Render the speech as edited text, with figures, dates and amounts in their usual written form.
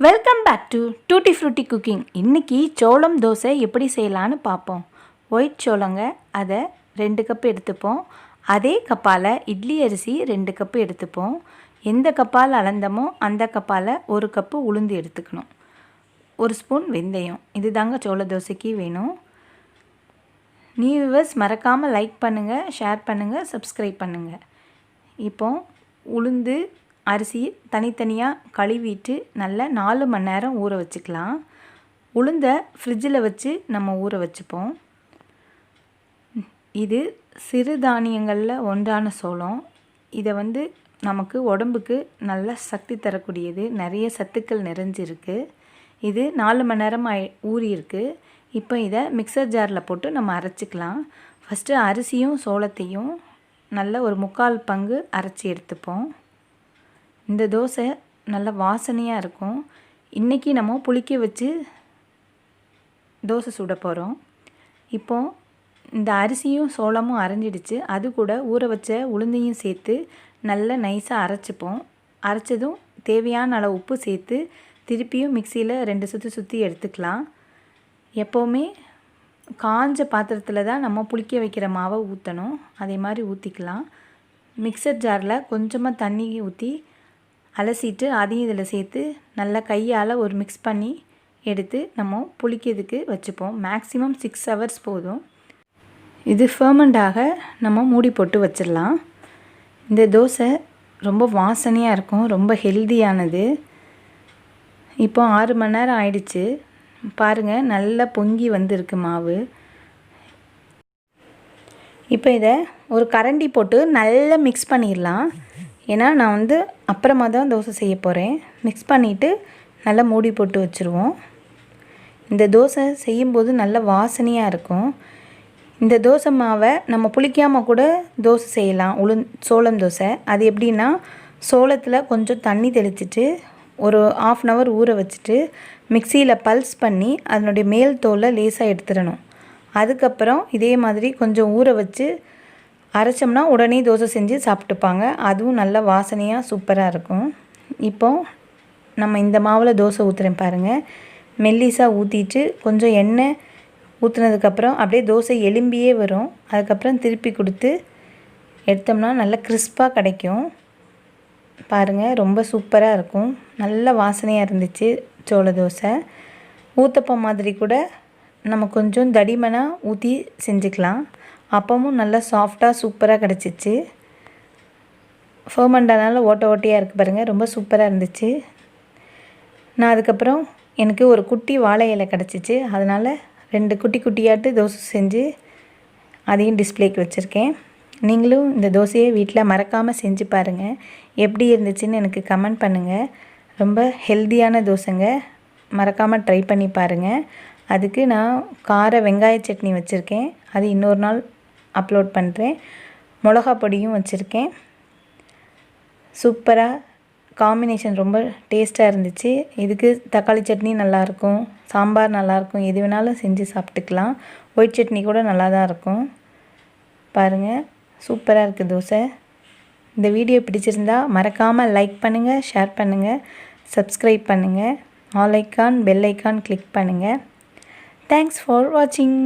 Welcome back to tutti frutti cooking. இன்றைக்கி சோளம் தோசை எப்படி செய்யலான்னு பார்ப்போம். ஒயிட் சோளங்க, அதை 2 கப்பு எடுத்துப்போம். அதே கப்பால் இட்லி அரிசி 2 கப்பு எடுத்துப்போம். எந்த கப்பால் அளந்தமோ அந்த கப்பால் 1 கப்பு உளுந்து எடுத்துக்கணும். 1 ஸ்பூன் வெந்தயம். இது தாங்க சோள தோசைக்கு வேணும். வியூவர்ஸ் மறக்காமல் லைக் பண்ணுங்கள், ஷேர் பண்ணுங்கள், சப்ஸ்கிரைப் பண்ணுங்கள். இப்போ உளுந்து அரிசி தனித்தனியாக கழுவிட்டு நல்லா 4 மணி நேரம் ஊற வச்சுக்கலாம். உளுந்தை ஃப்ரிட்ஜில் வச்சு நம்ம ஊற வச்சுப்போம். இது சிறு தானியங்களில் ஒன்றான சோளம். இதை நமக்கு உடம்புக்கு நல்ல சக்தி தரக்கூடியது, நிறைய சத்துக்கள் நிறைஞ்சிருக்கு. இது 4 மணி நேரம் ஊறியிருக்கு. இப்போ இதை மிக்சர் ஜாரில் போட்டு நம்ம அரைச்சிக்கலாம். ஃபஸ்ட்டு அரிசியும் சோளத்தையும் நல்ல ஒரு 3/4 பங்கு அரைச்சி எடுத்துப்போம். இந்த தோசை நல்ல வாசனையாக இருக்கும். இன்றைக்கி நம்ம புளிக்க வச்சு தோசை சுட போகிறோம். இப்போது இந்த அரிசியும் சோளமும் அரைஞ்சிடுச்சு. அது கூட ஊற வச்ச உளுந்தையும் சேர்த்து நல்ல நைஸாக அரைச்சிப்போம். அரைச்சதும் தேவையான அளவு உப்பு சேர்த்து திருப்பியும் மிக்சியில் 2 சுற்றி எடுத்துக்கலாம். எப்போவுமே காஞ்ச பாத்திரத்தில் தான் நம்ம புளிக்க வைக்கிற மாவை ஊற்றணும். அதே மாதிரி ஊற்றிக்கலாம். மிக்சர் ஜாரில் கொஞ்சமாக தண்ணி ஊற்றி அலசிட்டு அதையும் இதில் சேர்த்து நல்லா கையால் ஒரு மிக்ஸ் பண்ணி எடுத்து நம்ம புளிக்கிறதுக்கு வச்சுப்போம். மேக்ஸிமம் 6 ஹவர்ஸ் போதும். இது ஃபர்மெண்டாக நம்ம மூடி போட்டு வச்சிடலாம். இந்த தோசை ரொம்ப வாசனையாக இருக்கும், ரொம்ப ஹெல்தியானது. இப்போ 6 மணி நேரம் ஆயிடுச்சு. பாருங்கள், நல்லா பொங்கி வந்திருக்கு மாவு. இப்போ இதை ஒரு கரண்டி போட்டு நல்லா மிக்ஸ் பண்ணிடலாம். ஏன்னா நான் அப்புறமா தான் தோசை செய்ய போகிறேன். மிக்ஸ் பண்ணிவிட்டு நல்லா மூடி போட்டு வச்சுருவோம். இந்த தோசை செய்யும்போது நல்ல வாசனையாக இருக்கும். இந்த தோசை மாவை நம்ம புளிக்காமல் கூட தோசை செய்யலாம். சோளம் தோசை. அது எப்படின்னா, சோளத்தில் கொஞ்சம் தண்ணி தெளிச்சிட்டு ஒரு 1/2 hour ஊற வச்சுட்டு மிக்சியில் பல்ஸ் பண்ணி அதனுடைய மேல் தோலை லேசாக எடுத்துடணும். அதுக்கப்புறம் இதே மாதிரி கொஞ்சம் ஊற வச்சு அரைச்சோம்னா உடனே தோசை செஞ்சு சாப்பிட்டுப்பாங்க. அதுவும் நல்ல வாசனையாக சூப்பராக இருக்கும். இப்போது நம்ம இந்த மாவில் தோசை ஊற்றுறேன் பாருங்கள். மெல்லிசாக ஊற்றிட்டு கொஞ்சம் எண்ணெய் ஊற்றுனதுக்கப்புறம் அப்படியே தோசை எலும்பியே வரும். அதுக்கப்புறம் திருப்பி கொடுத்து எடுத்தோம்னா நல்ல கிறிஸ்பாக கிடைக்கும். பாருங்கள், ரொம்ப சூப்பராக இருக்கும். நல்ல வாசனையாக இருந்துச்சு சோள தோசை. ஊத்தப்பம் மாதிரி கூட நம்ம கொஞ்சம் தடிமனாக ஊற்றி செஞ்சுக்கலாம். அப்பவும் நல்லா சாஃப்டாக சூப்பராக கிடச்சிச்சு. ஃபர்மெண்டானால ஓட்டையாக இருக்குது பாருங்கள், ரொம்ப சூப்பராக இருந்துச்சு. நான் அதுக்கப்புறம் எனக்கு ஒரு குட்டி வாழை இலை கிடச்சிச்சு. அதனால் 2 குட்டியாட்டு தோசை செஞ்சு அதையும் டிஸ்பிளேக்கு வச்சுருக்கேன். நீங்களும் இந்த தோசையை வீட்டில் மறக்காமல் செஞ்சு பாருங்கள். எப்படி இருந்துச்சுன்னு எனக்கு கமெண்ட் பண்ணுங்கள். ரொம்ப ஹெல்த்தியான தோசைங்க, மறக்காமல் ட்ரை பண்ணி பாருங்கள். அதுக்கு நான் கார வெங்காய சட்னி வச்சுருக்கேன். அது இன்னொரு நாள் அப்லோட் பண்ணுறேன். மிளகா பொடியும் வச்சுருக்கேன். சூப்பராக காம்பினேஷன் ரொம்ப டேஸ்ட்டாக இருந்துச்சு. இதுக்கு தக்காளி சட்னி நல்லாயிருக்கும், சாம்பார் நல்லாயிருக்கும், எது வேணாலும் செஞ்சு சாப்பிட்டுக்கலாம். ஒயிட் சட்னி கூட நல்லா தான் இருக்கும். பாருங்கள், சூப்பராக இருக்குது தோசை. இந்த வீடியோ பிடிச்சிருந்தா மறக்காமல் லைக் பண்ணுங்கள், ஷேர் பண்ணுங்கள், சப்ஸ்கிரைப் பண்ணுங்கள். All icon bell icon click பண்ணுங்கள். தேங்க்ஸ் ஃபார் வாட்சிங்.